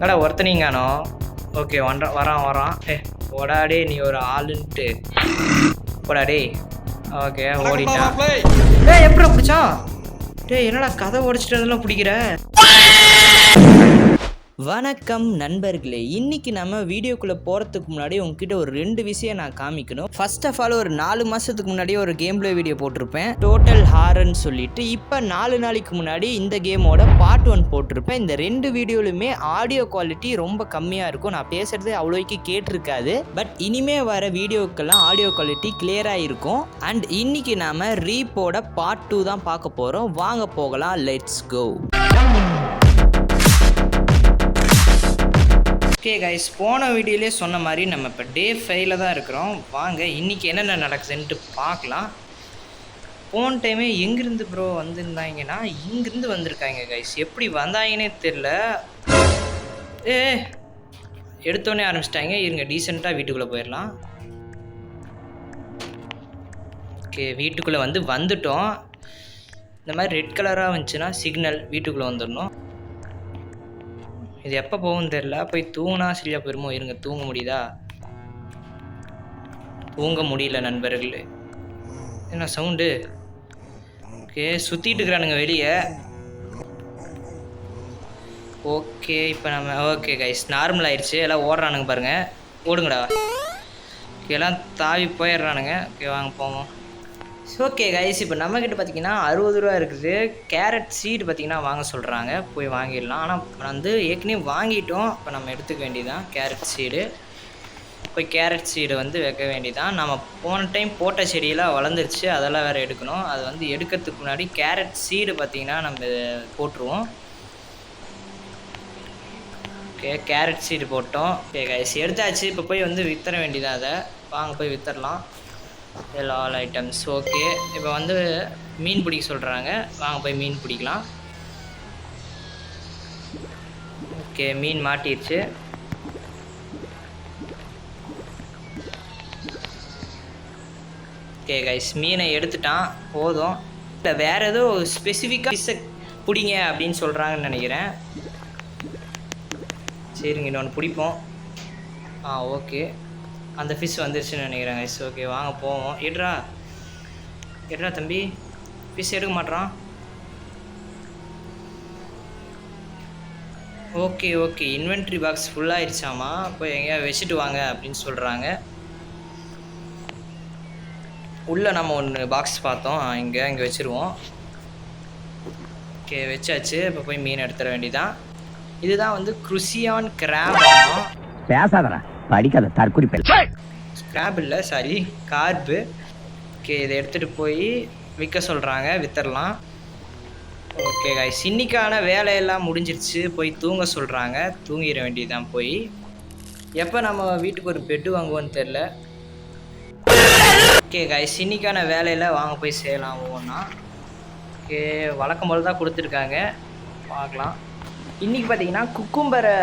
கடா ஒருத்தனீங்கானோ. Okay வரான். ஓடாடே நீ ஒரு ஆளுன்ட்டு ஓடாடே. ஓகே ஓடிட்டான். எப்படி பிடிச்சா? என்னடா கதை ஓடிச்சிட்டு பிடிக்கிற? வணக்கம் நண்பர்களே, இன்னைக்கு நம்ம வீடியோக்குள்ளே போகிறதுக்கு முன்னாடி உங்ககிட்ட ஒரு 2 விஷயம் நான் காமிக்கணும். ஃபர்ஸ்ட் ஆஃப் ஆல் ஒரு 4 மாதத்துக்கு முன்னாடியே ஒரு கேம் பிளே வீடியோ போட்டிருப்பேன், டோட்டல் ஹாரர்னு சொல்லிட்டு. இப்போ 4 நாளைக்கு முன்னாடி இந்த கேமோட பார்ட் 1 போட்டிருப்பேன். இந்த 2 வீடியோலுமே ஆடியோ குவாலிட்டி ரொம்ப கம்மியாக இருக்கும். நான் பேசுறது அவ்வளோக்கு கேட்டிருக்காது. பட் இனிமே வர வீடியோக்கெல்லாம் ஆடியோ குவாலிட்டி கிளியராக இருக்கும். அண்ட் இன்னைக்கு நாம ரீப்போட பார்ட் 2 தான் பார்க்க போகிறோம். வாங்க போகலாம், லெட்ஸ் கோ. ஓகே கைஸ், போன வீடியோலேயே சொன்ன மாதிரி நம்ம இப்போ டே 5ல் தான் இருக்கிறோம். வாங்க இன்றைக்கி என்னென்ன நடக்குதுன்ட்டு பார்க்கலாம். போன டைமே எங்கேருந்து ப்ரோ வந்திருந்தாங்கன்னா இங்கேருந்து வந்திருக்காங்க கைஸ். எப்படி வந்தாங்கன்னே தெரில. எடுத்தோடனே ஆரம்பிச்சிட்டாங்க. இருங்க டீசெண்டாக வீட்டுக்குள்ளே போயிடலாம். ஓகே, வீட்டுக்குள்ளே வந்துட்டோம். இந்த மாதிரி ரெட் கலராக வந்துச்சுன்னா சிக்னல், வீட்டுக்குள்ளே வந்துடணும். இது எப்போ போகும்னு தெரில. போய் தூங்கினா சரியாக போயிருமோ. இருங்க, தூங்க முடியுதா? தூங்க முடியல நண்பர்களே. என்ன சவுண்டு? ஓகே, சுற்றிட்டு இருக்கிறானுங்க வெளியே. ஓகே, இப்போ நம்ம ஓகே கைஸ், நார்மல் ஆயிடுச்சு. எல்லாம் ஓடுறானுங்க பாருங்கள். ஓடுங்கடா. எல்லாம் தாவி போயிடுறானுங்க. ஓகே வாங்க போவோம். ஓகே கைஸ், இப்போ நம்மக்கிட்ட பார்த்தீங்கன்னா 60 ரூபா இருக்குது. கேரட் சீடு பார்த்தீங்கன்னா வாங்க சொல்கிறாங்க, போய் வாங்கிடலாம். ஆனால் ஏற்கனவே வாங்கிட்டோம். இப்போ நம்ம எடுத்துக்க வேண்டியதான் கேரட் சீடு. போய் கேரட் சீடு வைக்க வேண்டியதான். நம்ம போன டைம் போட்ட செடியெல்லாம் வளர்ந்துருச்சு, அதெல்லாம் வேறு எடுக்கணும். அது எடுக்கிறதுக்கு முன்னாடி கேரட் சீடு பார்த்தீங்கன்னா நம்ம போட்டுருவோம். ஓகே, கேரட் சீடு போட்டோம். ஓகே கைஸ், எடுத்தாச்சு. இப்போ போய் வித்தர வேண்டியதான். அதை வாங்க போய் வித்தரலாம். All items. ஓகே, இப்போ மீன் பிடிக்க சொல்கிறாங்க. வாங்க போய் மீன் பிடிக்கலாம். ஓகே, மீன் மாட்டிடுச்சு. ஓகே கைஸ், மீனை எடுத்துட்டான், போதும். இல்லை வேறு ஏதோ ஸ்பெசிஃபிக்காக ஃபிஷ்ஷை பிடிங்க அப்படின்னு சொல்கிறாங்கன்னு நினைக்கிறேன். சரிங்க, இன்னொன்று பிடிப்போம். ஓகே, அந்த ஃபிஷ் வந்துருச்சுன்னு நினைக்கிறேன் கைஸ். ஓகே வாங்க போவோம். எடுறா தம்பி, ஃபிஷ் எடுக்க மாட்றான். ஓகே இன்வென்ட்ரி பாக்ஸ் ஃபுல்லாகிடுச்சாமா, போய் எங்கேயா வச்சுட்டு வாங்க அப்படின்னு சொல்கிறாங்க. உள்ளே நம்ம ஒன்று பாக்ஸ் பார்த்தோம், இங்கே வச்சுருவோம். ஓகே வச்சாச்சு. இப்போ போய் மீன் எடுத்துட வேண்டியதான். இதுதான் குருசியான் கிராப். பேசாதடா, படிக்காத தற்குறிப்பேல். ஸ்கிராப் இல்லை, சாரி, கார்பு. ஓகே, இதை எடுத்துகிட்டு போய் விற்க சொல்கிறாங்க, வித்தரலாம். ஓகே கைஸ், இன்னைக்கான வேலையெல்லாம் முடிஞ்சிருச்சு. போய் தூங்க சொல்கிறாங்க, தூங்கிட வேண்டியதுதான். போய் எப்போ நம்ம வீட்டுக்கு ஒரு பெட்டு வாங்குவோன்னு தெரில. ஓகே கைஸ், இன்னைக்கான வேலையில் வாங்க போய் செய்யலாம் ஒவ்வொன்றா. ஓகே, வழக்கம் போல் தான் கொடுத்துருக்காங்க, பார்க்கலாம். இன்றைக்கி பார்த்தீங்கன்னா குக்கும்பரை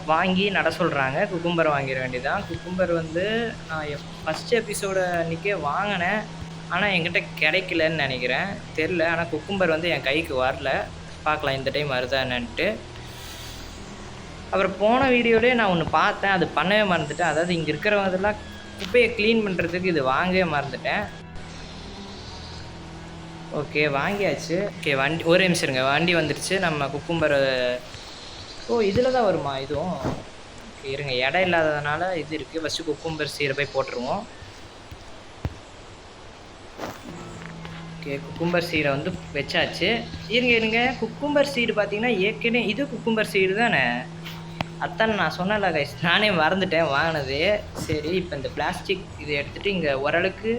வாங்கி நட சொல்கிறாங்க. குக்கும்பரை வாங்கிட வேண்டியதான். குக்கும்பர் நான் ஃபஸ்ட் எபிசோடு அன்றைக்கே வாங்கினேன், ஆனால் என்கிட்ட கிடைக்கலன்னு நினைக்கிறேன், தெரில. ஆனால் குக்கும்பர் என் கைக்கு வரல. பார்க்கலாம் இந்த டைம் வருதா என்னன்ட்டு. அப்புறம் போன வீடியோலேயே நான் ஒன்று பார்த்தேன், அது பண்ணவே மறந்துட்டேன். அதாவது இங்கே இருக்கிறவங்கலாம் குப்பையை க்ளீன் பண்ணுறதுக்கு இது வாங்கவே மறந்துட்டேன். ஓகே வாங்கியாச்சு. ஓகே வண்டி ஒரு நிமிஷம் இருங்க, வண்டி வந்துடுச்சு. நம்ம குக்கும்பரை இதில் தான் வருமா இதுவும்? ஓகே இருங்க, இடம் இல்லாததுனால இது இருக்குது. ஃபஸ்ட்டு குக்கும்பர் சீடை போய் போட்டுருவோம். ஓகே, குக்கும்பர் சீடை வச்சாச்சு. இருங்க, குக்கும்பர் சீடு பார்த்தீங்கன்னா ஏற்கனவே இது குக்கும்பர் சீடு தானே? அத்தானே நான் சொன்னல கைஸ், நானே மறந்துட்டேன் வாங்கினது. சரி, இப்போ இந்த பிளாஸ்டிக் இதை எடுத்துகிட்டு இங்கே ஓரளவுக்கு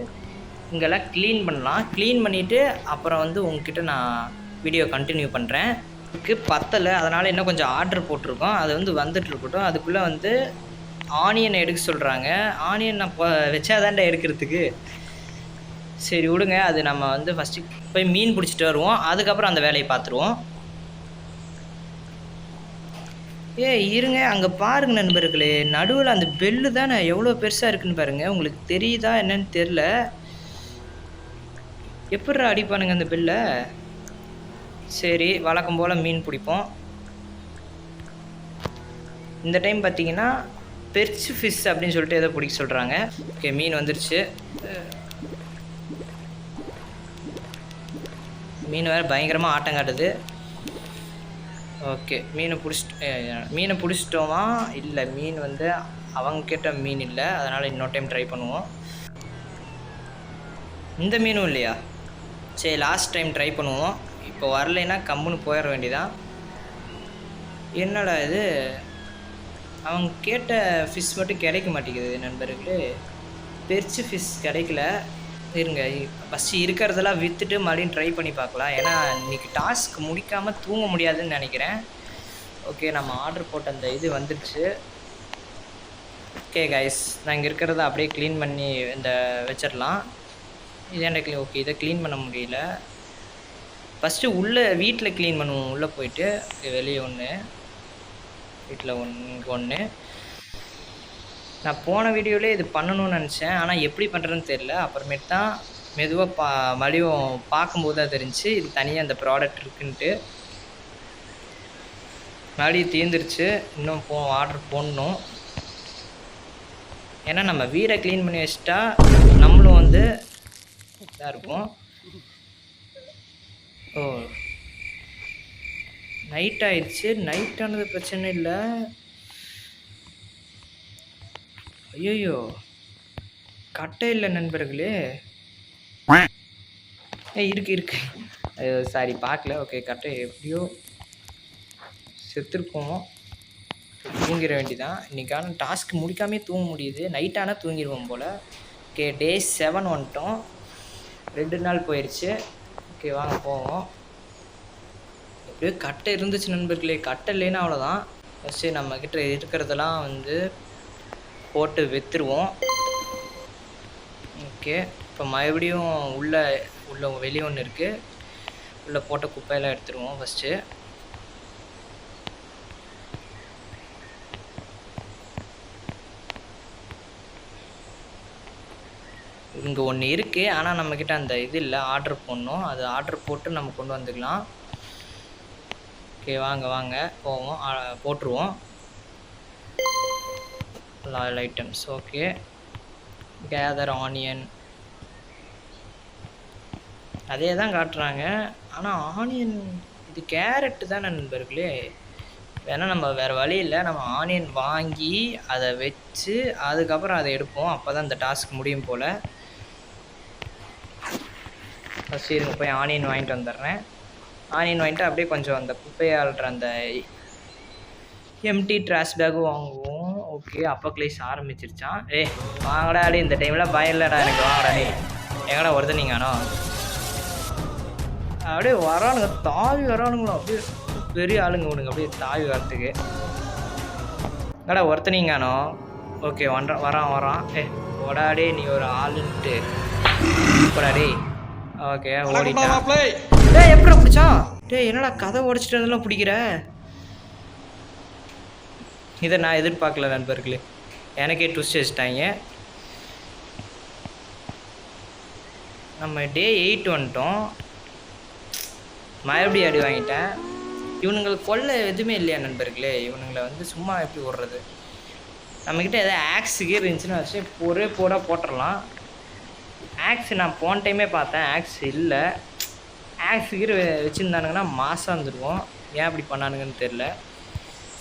இங்கெல்லாம் க்ளீன் பண்ணலாம். க்ளீன் பண்ணிவிட்டு அப்புறம் உங்ககிட்ட நான் வீடியோ கண்டினியூ பண்ணுறேன். பத்தலை, அதனால் இன்னும் கொஞ்சம் ஆர்டர் போட்டிருக்கோம். அது வந்துட்டுருக்கட்டும். அதுக்குள்ளே ஆனியன் எடுக்க சொல்கிறாங்க. ஆனியன் நான் வச்சாதான்டா எடுக்கிறதுக்கு. சரி விடுங்க, அது நம்ம ஃபஸ்ட்டு போய் மீன் பிடிச்சிட்டு வருவோம், அதுக்கப்புறம் அந்த வேலையை பார்த்துருவோம். இருங்க, அங்கே பாருங்க நண்பர்களே, நடுவில் அந்த பெல்லு தானே எவ்வளோ பெருசாக இருக்குன்னு பாருங்கள். உங்களுக்கு தெரியுதா என்னன்னு தெரில. எப்பட்றா அடிப்பானுங்க அந்த பெல்லை? சரி, வழக்கம் போல் மீன் பிடிப்போம். இந்த டைம் பார்த்தீங்கன்னா பெர்ச் ஃபிஷ் அப்படின்னு சொல்லிட்டு ஏதோ பிடிக்க சொல்கிறாங்க. ஓகே, மீன் வந்துருச்சு. மீன் வேறு பயங்கரமாக ஆட்டம் காட்டுது. ஓகே, மீனை பிடிச்சிட்டோமா? இல்லை, மீன் வந்து அவங்க கேட்ட மீன் இல்லை, அதனால் இன்னொரு டைம் ட்ரை பண்ணுவோம். இந்த மீனும் இல்லையா? சரி, லாஸ்ட் டைம் ட்ரை பண்ணுவோம். இப்போ வரலைன்னா கம்முன்னு போயிட வேண்டியதான். என்னடா இது, அவங்க கேட்ட ஃபிஷ் மட்டும் கிடைக்க மாட்டேங்குது நண்பர்களே. பெர்ச் ஃபிஷ் கிடைக்கல. இருங்க, ஃபஸ்ட்டு இருக்கிறதெல்லாம் விற்றுட்டு மறுபடியும் ட்ரை பண்ணி பார்க்கலாம். ஏன்னா இன்றைக்கி டாஸ்க் முடிக்காமல் தூங்க முடியாதுன்னு நினைக்கிறேன். ஓகே, நம்ம ஆர்டர் போட்ட அந்த இது வந்துடுச்சு. ஓகே கைஸ், நான் இங்கே இருக்கிறத அப்படியே க்ளீன் பண்ணி இந்த வச்சிடலாம். இது எனக்கு ஓகே, இதை க்ளீன் பண்ண முடியல. ஃபஸ்ட்டு உள்ளே வீட்டில் க்ளீன் பண்ணுவோம். உள்ளே போயிட்டு வெளியே ஒன்று, வீட்டில் ஒன்று. நான் போன வீடியோவிலே இது பண்ணணும்னு நினச்சேன், ஆனால் எப்படி பண்ணுறதுன்னு தெரில. அப்புறமேட்டு தான் மெதுவாக மறுபடியும் பார்க்கும்போது தான் தெரிஞ்சு இது தனியாக அந்த ப்ராடக்ட் இருக்குன்ட்டு. மறுபடியும் தீர்ந்துருச்சு. இன்னும் ஆர்டர் போடணும். ஏன்னா நம்ம வீடை க்ளீன் பண்ணி வச்சிட்டா நம்மளும் வந்து இதாக இருப்போம். ஓ, நைட் ஆயிடுச்சு. நைட் ஆனது பிரச்சனை இல்லை. ஐயோ, கட்டை இல்லை நண்பர்களே. இருக்கு. சாரி, பார்க்கல. ஓகே, கட்டை எப்படியோ செத்துருக்கோம். தூங்கிட வேண்டிதான். இன்றைக்கான டாஸ்க் முடிக்காமே தூங்க முடியுது. நைட்டானால் தூங்கிடுவோம் போல். ஓகே, டே 7 வந்துட்டோம். 2 நாள் போயிடுச்சு. ஓகே, வாங்க போவோம். எப்படியோ கட்டை இருந்துச்சு நண்பர்களே. கட்டை இல்லைன்னா அவ்வளோதான். ஃபஸ்ட்டு நம்மக்கிட்ட இருக்கிறதெல்லாம் வந்து போட்டு விற்றுருவோம். ஓகே, இப்போ மறுபடியும் உள்ள வெளியே ஒன்று இருக்குது. உள்ளே போட்ட குப்பையெல்லாம் எடுத்துருவோம் ஃபஸ்ட்டு. இங்கே ஒன்று இருக்குது, ஆனால் நம்மக்கிட்ட அந்த இது இல்லை. ஆர்டர் போடணும். அது ஆர்டர் போட்டு நம்ம கொண்டு வந்துக்கலாம். ஓகே, வாங்க போவோம். போட்டுருவோம் loyal items. Okay, gather onion அதே தான் காட்டுறாங்க. ஆனால் ஆனியன் இது கேரட்டு தான் நண்பர்களே. வேணால் நம்ம வேறு வழி இல்லை, நம்ம ஆனியன் வாங்கி அதை வச்சு அதுக்கப்புறம் அதை எடுப்போம். அப்போ தான் இந்த டாஸ்க் முடியும் போல். ஃபஸ்ட்டு இருங்க, போய் ஆனியன் வாங்கிட்டு வந்துடுறேன். ஆனியன் வாங்கிட்டு அப்படியே கொஞ்சம் அந்த குப்பையை ஆள்ற அந்த எம்டி ட்ராஷ் பேக்கும் வாங்குவோம். ஓகே, அப்போ கிளேஸ் ஆரம்பிச்சிருச்சான். வாங்கடா அடி, இந்த டைமில் பயம் இல்லைடா எனக்கு. வாங்கடா நீ எங்கடா ஒருத்தனீங்கானோ? அப்படியே வரானுங்க, தாவி வரானுங்களோ. அப்படியே பெரிய ஆளுங்க விடுங்க, அப்படியே தாவி வரத்துக்கு. எங்கடா ஒருத்தனீங்கானோ? ஓகே, வரான். ஓடாடே, நீ ஒரு ஆளுன்ட்டு போடாடே. ஓகே, ஓடிட்டான். எப்படி பிடிச்சா? என்னடா கதை உடைச்சிட்டு அதெல்லாம் பிடிக்கிற? இதை நான் எதிர்பார்க்கல நண்பர்களே. எனக்கே ட்விஸ்ட் வச்சுட்டாங்க. நம்ம டே 8 வந்துட்டோம். மறுபடியும் அடி வாங்கிட்டேன். இவனுங்களுக்கு கொல்ல எதுவுமே இல்லையா நண்பர்களே? இவனுங்களை வந்து சும்மா எப்படி ஓடுறது? நம்மக்கிட்ட எதாவது ஆக்ஸ் கீர் இருந்துச்சுன்னா வச்சு ஒரே போட்டுடலாம். ஆக்ஸ் நான் போன டைமே பார்த்தேன், ஆக்ஸ் இல்லை. ஆக்ஸ் கீர் வச்சுருந்தானுங்கன்னா மாதம் வந்துடுவோம். ஏன் அப்படி பண்ணானுங்கன்னு தெரில.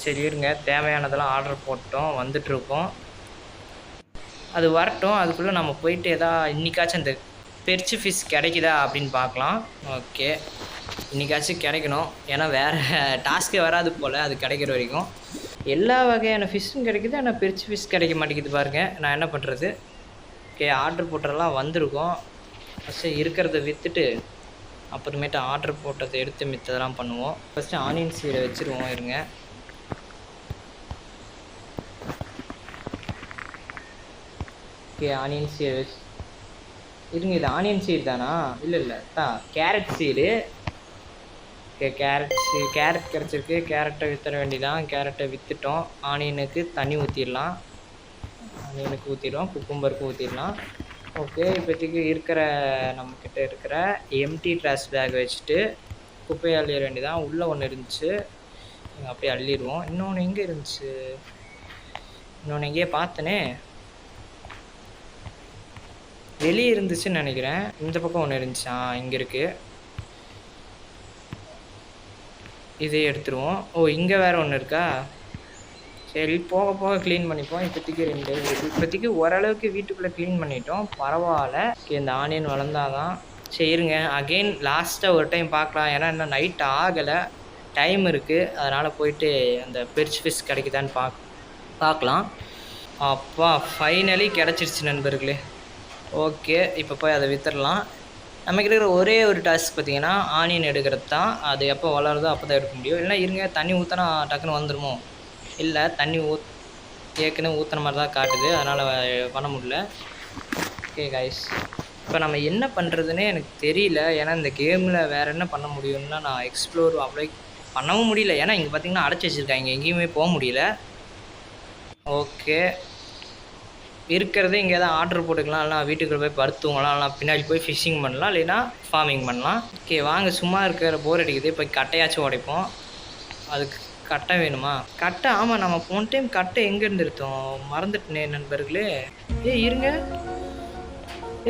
சரி இருங்க, தேவையானதெல்லாம் ஆர்டர் போட்டோம், வந்துட்டுருக்கோம். அது வரட்டும். அதுக்குள்ளே நம்ம போயிட்டு இன்றைக்காச்சும் அந்த பெர்ச் ஃபிஷ் கிடைக்குதா அப்படின்னு பார்க்கலாம். ஓகே, இன்றைக்காச்சும் கிடைக்கணும். ஏன்னா வேறு டாஸ்க்கே வராது போல் அது கிடைக்கிற வரைக்கும். எல்லா வகையான ஃபிஷ்ஷும் கிடைக்குது, ஆனால் பெர்ச் ஃபிஷ் கிடைக்க மாட்டேங்குது பாருங்கள். நான் என்ன பண்ணுறது? ஓகே, ஆர்டர் போட்டதெல்லாம் வந்திருக்கோம். ஃபஸ்ட்டு இருக்கிறத விற்றுட்டு அப்புறமேட்டு ஆர்டர் போட்டதை எடுத்து மித்ததெல்லாம் பண்ணுவோம். ஃபஸ்ட்டு ஆனியன் சீடை வச்சுருவோம். இருங்க, ஓகே, ஆனியன் சீடு இருங்க. இது ஆனியன் சீடு தானா? இல்லை தான் கேரட் சீடு. ஓகே, கேரட் கிடச்சிருக்கு. கேரட்டை விற்றுற வேண்டியதான். கேரட்டை விற்றுட்டோம். ஆனியனுக்கு தண்ணி ஊற்றிடலாம். ஆனியனுக்கு ஊற்றிடுவோம், குக்கும்பருக்கு ஊற்றிடலாம். ஓகே, இப்போதைக்கு நம்மக்கிட்ட இருக்கிற எம்டி ட்ராஷ் பேக் வச்சுட்டு குப்பையை அள்ளிட வேண்டியதான். உள்ளே ஒன்று இருந்துச்சு. அப்படியே அள்ளிடுவோம். இன்னொன்று எங்கே இருந்துச்சு? இன்னொன்று எங்கேயே பார்த்தனே, வெளியே இருந்துச்சுன்னு நினைக்கிறேன். இந்த பக்கம் ஒன்று இருந்துச்சா, இங்கே இருக்குது. இதே எடுத்துருவோம். ஓ, இங்கே வேறு ஒன்று இருக்கா? சரி, போக போக க்ளீன் பண்ணிப்போம். இப்போதைக்கு ஓரளவுக்கு வீட்டுக்குள்ளே க்ளீன் பண்ணிட்டோம், பரவாயில்ல. இந்த ஆனியன் வளர்ந்தாதான். சரிங்க, அகெயின் லாஸ்ட்டாக ஒரு டைம் பார்க்கலாம். ஏன்னா இன்னும் நைட் ஆகலை, டைம் இருக்குது. அதனால் போயிட்டு அந்த பெர்ச் ஃபிஷ் கிடைக்குதான்னு பார்க்கலாம். அப்பா, ஃபைனலி கிடச்சிருச்சு நண்பர்களே. ஓகே, இப்போ போய் அதை விற்றுடலாம். நமக்கு இருக்கிற ஒரே ஒரு டாஸ்க் பார்த்திங்கன்னா ஆனியன் எடுக்கிறது தான். அது எப்போ வளருதோ அப்போ தான் எடுக்க முடியும். இல்லைனா இருங்க, தண்ணி ஊற்றினா டக்குன்னு வந்துடுமோ? இல்லை, தண்ணி ஏற்கனவே ஊற்றுன மாதிரி தான் காட்டுது, அதனால் பண்ண முடியல. ஓகே கைஸ், இப்போ நம்ம என்ன பண்ணுறதுன்னே எனக்கு தெரியல. ஏன்னா இந்த கேமில் வேறு என்ன பண்ண முடியும்னா நான் எக்ஸ்ப்ளோர் அப்ளை பண்ணவும் முடியல. ஏன்னா இங்கே பார்த்திங்கன்னா அடைச்சி வச்சுருக்காங்க, எங்கேயுமே போக முடியல. ஓகே, இருக்கிறதே இங்கே தான் ஆர்டர் போட்டுக்கலாம். இல்லைனா வீட்டுக்குள்ளே போய் படுத்துவங்களாம், இல்லைனா பின்னாடி போய் ஃபிஷ்ஷிங் பண்ணலாம், இல்லைனா ஃபார்மிங் பண்ணலாம். ஓகே வாங்க, சும்மா இருக்கிற போர் அடிக்குது, போய் கட்டையாச்சும் உடைப்போம். அதுக்கு கட்டை வேணுமா? கட்டை, ஆமாம், நம்ம போன டைம் கட்டை எங்கேருந்து எடுத்தோம் மறந்துட்டேனே நண்பர்களே. ஏய் இருங்க,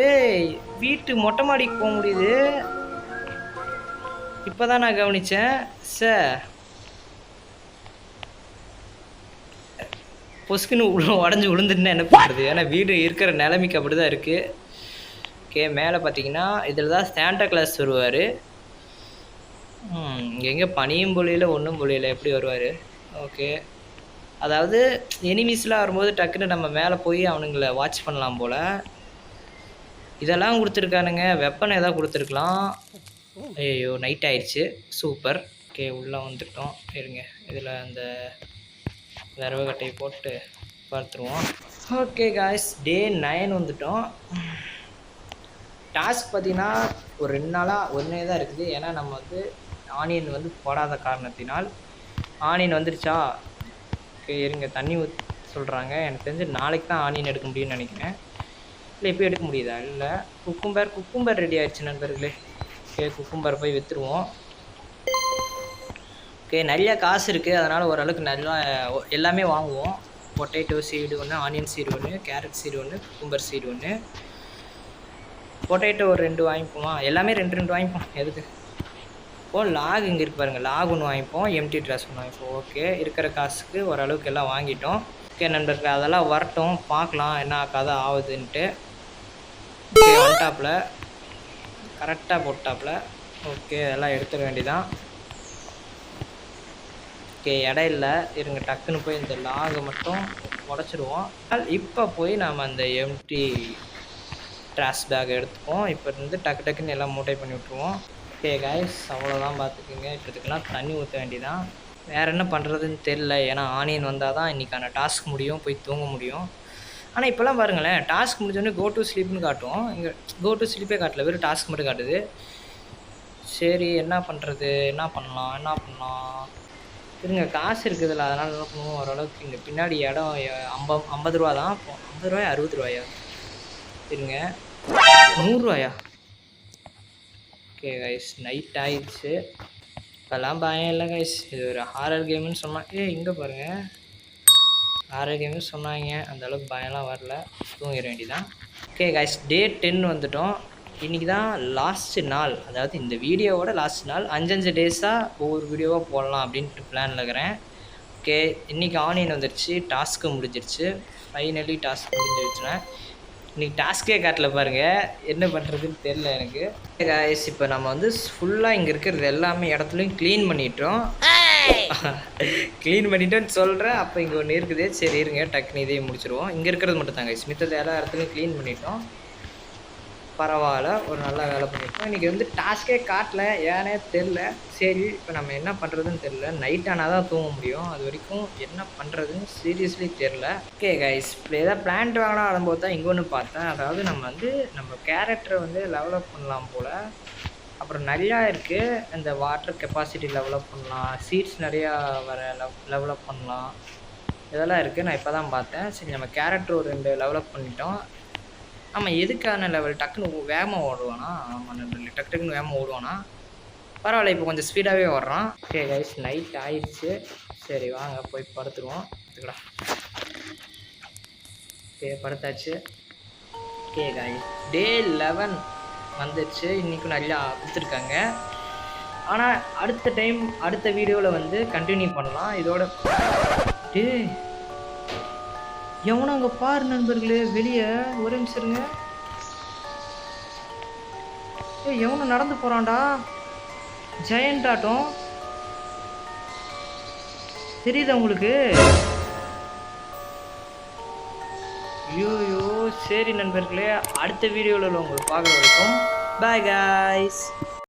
ஏய் வீட்டு மொட்டை மாடிக்கு போக முடியுது, இப்போ தான் நான் கவனித்தேன். சார் பொசுக்குன்னு உடஞ்சி விழுந்துட்டுனா என்ன பண்ணுறது? ஏன்னா வீடு இருக்கிற நிலைமைக்கு அப்படி தான் இருக்குது. ஓகே, மேலே பார்த்தீங்கன்னா இதில் தான் சாண்டா கிளாஸ் வருவார். எங்கே பனியும் பொழியில் ஒன்றும் பொழியில் எப்படி வருவார்? ஓகே, அதாவது எனிமீஸ்லாம் வரும்போது டக்குன்னு நம்ம மேலே போய் அவனுங்களை வாட்ச் பண்ணலாம் போல். இதெல்லாம் கொடுத்துருக்கானுங்க, வெப்பன் எதாவது கொடுத்துருக்கலாம். ஐயோ, நைட் ஆயிடுச்சு. சூப்பர். ஓகே, உள்ளே வந்துட்டோம். இருங்க, இதில் அந்த விரவு கட்டையை போட்டு பார்த்துருவோம். ஓகே காய்ஸ், டே 9 வந்துட்டோம். டாஸ்க் பார்த்திங்கன்னா ஒரு 2 நாளாக ஒன்றே தான் இருக்குது. ஏன்னா நம்ம வந்து ஆனியன் வந்து போடாத காரணத்தினால். ஆனியன் வந்துருச்சா? ஓகே இருங்க, தண்ணி சொல்கிறாங்க. எனக்கு தெரிஞ்சு நாளைக்கு தான் ஆனியன் எடுக்க முடியும்னு நினைக்கிறேன். இல்லை இப்போ எடுக்க முடியுதா? இல்லை, குக்கும்பர் ரெடி ஆகிடுச்சு நண்பர்களே. ஓகே, குக்கும்பர் போய் விற்றுருவோம். ஓகே, நிறையா காசு இருக்குது, அதனால் ஓரளவுக்கு நல்லா எல்லாமே வாங்குவோம். பொட்டேட்டோ சீடு ஒன்று, ஆனியன் சீடு ஒன்று, கேரட் சீடு ஒன்று, குக்கும்பர் சீடு ஒன்று. பொட்டேட்டோ ஒரு 2 வாங்கிப்போமா? எல்லாமே 2 வாங்கிப்போம். எதுக்கு? லாக் இங்கே இருக்கு பாருங்கள், லாக் ஒன்று வாங்கிப்போம், எம்டி ட்ரெஸ் ஒன்று வாங்கிப்போம். ஓகே, இருக்கிற காசுக்கு ஓரளவுக்கு எல்லாம் வாங்கிட்டோம். ஓகே நண்பர்கள், அதெல்லாம் வரட்டும், பார்க்கலாம் என்ன கதை ஆகுதுன்ட்டு. ஓகே, ஒன்டாப்பில் கரெக்டாக போட்டாப்பில். ஓகே, எல்லாம் எடுத்துட வேண்டியதான். ஓகே, இடம் இல்லை, இருங்க டக்குன்னு போய் இந்த லாகை மட்டும் உடச்சிடுவோம். இப்போ போய் நாம் அந்த எம்டி ட்ராஷ் பேக் எடுத்துப்போம். இப்போ இருந்து டக்குன்னு எல்லாம் மூட்டை பண்ணி விட்ருவோம். ஓகே காய்ஸ், அவ்வளோதான் பார்த்துக்குங்க. இப்போதுக்கெல்லாம் தண்ணி ஊற்ற வேண்டியதான். வேறு என்ன பண்ணுறதுன்னு தெரில. ஏன்னா ஆனியன் வந்தால் தான் இன்றைக்கான டாஸ்க் முடியும், போய் தூங்க முடியும். ஆனால் இப்போலாம் பாருங்களேன், டாஸ்க் முடிஞ்சோடனே கோ டு ஸ்லீப்னு காட்டும். இங்கே கோ டு ஸ்லீப்பே காட்டல, வெறும் டாஸ்க் மட்டும் காட்டுது. சரி, என்ன பண்ணுறது, என்ன பண்ணலாம்? இருங்க, காசு இருக்குதுல்ல, அதனால் என்ன பண்ணுவோம், ஓரளவுக்கு இங்கே பின்னாடி இடம் 50 ரூபா தான். 50 ரூபாயா 60 ரூபாயா? இருங்க, 100 ரூபாயா? ஓகே கைஸ், நைட் ஆயிடுச்சு. இப்போல்லாம் பயம் இல்லை கைஸ், இது ஒரு ஹாரர் கேமுன்னு சொன்னாங்க. இங்கே பாருங்கள், ஹாரர் கேம்னு சொன்னாங்க, அந்தளவுக்கு பயம்லாம் வரல, தூங்கிட வேண்டியதான். ஓகே கைஸ், டே 10 வந்துட்டோம். இன்றைக்கி தான் லாஸ்ட்டு நாள், அதாவது இந்த வீடியோவோட லாஸ்ட் நாள். 5 டேஸாக ஒவ்வொரு வீடியோவாக போடலாம் அப்படின்ட்டு பிளானில் இருக்கிறேன். ஓகே, இன்றைக்கி ஆனியன் வந்துடுச்சு, டாஸ்க்கு முடிஞ்சிருச்சு. ஃபைனலி டாஸ்க் முடிஞ்சிருச்சுன்னா இன்றைக்கி டாஸ்க்கே காட்டல பாருங்கள், என்ன பண்ணுறதுன்னு தெரில எனக்கு. கைஸ், இப்போ நம்ம வந்து ஃபுல்லாக இங்கே இருக்கிறது எல்லாமே இடத்துலையும் க்ளீன் பண்ணிட்டோம். பண்ணிட்டோன்னு சொல்கிறேன். அப்போ இங்கே ஒன்று இருக்குது. சரி இருங்க, டக்குன்னு இதையும் முடிச்சிடுவோம். இங்கே இருக்கிறது மட்டும் தாங்க, மித்தது எல்லா இடத்துலையும் க்ளீன் பண்ணிட்டோம். பரவாயில்ல, ஒரு நல்லா வேலை பண்ணியிருக்கோம். இன்றைக்கி வந்து டாஸ்க்கே காட்டல, ஏன்னே தெரில. சரி, இப்போ நம்ம என்ன பண்ணுறதுன்னு தெரில. நைட் ஆனால் தான் தூங்க முடியும், அது வரைக்கும் என்ன பண்ணுறதுன்னு சீரியஸ்லி தெரில. ஓகே கைஸ், இப்போ எதாவது பிளான்ட் வாங்கினா வரும்போது தான் இங்கே ஒன்று பார்த்தேன். அதாவது நம்ம கேரக்டரை வந்து டெவலப் பண்ணலாம் போல். அப்புறம் நிறையா இருக்குது, இந்த வாட்டர் கெப்பாசிட்டி டெவலப் பண்ணலாம், சீட்ஸ் நிறையா வர டெவலப் பண்ணலாம், இதெல்லாம் இருக்குது. நான் இப்போ தான் பார்த்தேன். சரி, நம்ம கேரக்டர் ஒரு 2 டெவலப் பண்ணிட்டோம். ஆமாம், எதுக்கான லெவல்? டக்குன்னு வேகமாக ஓடுவானா? ஆமாம் நண்பர்களே, டக்குன்னு வேகமாக ஓடுவானா? பரவாயில்ல, இப்போ கொஞ்சம் ஸ்பீடாகவே வர்றான். ஓகே கைஸ், நைட் ஆயிடுச்சு. சரி வாங்க போய் படுத்துருவோம். எடுத்துக்கலாம். ஓகே படுத்தாச்சு. ஓகே கைஸ், டே 11 வந்துடுச்சு. இன்றைக்கும் நல்லா கொடுத்துருக்காங்க. ஆனால் அடுத்த வீடியோவில் வந்து கண்டினியூ பண்ணலாம் இதோட. டே எவனும் அங்கே பாரு நண்பர்களே, வெளியே ஒரு நிமிஷம் இருங்க. எவனும் நடந்து போகிறான்டா, ஜெயண்ட் ஆட்டம். தெரியுதா உங்களுக்கு? ஐயோ சரி நண்பர்களே, அடுத்த வீடியோவில் உங்களை பார்க்குற வரைக்கும் பாய் காய்ஸ்.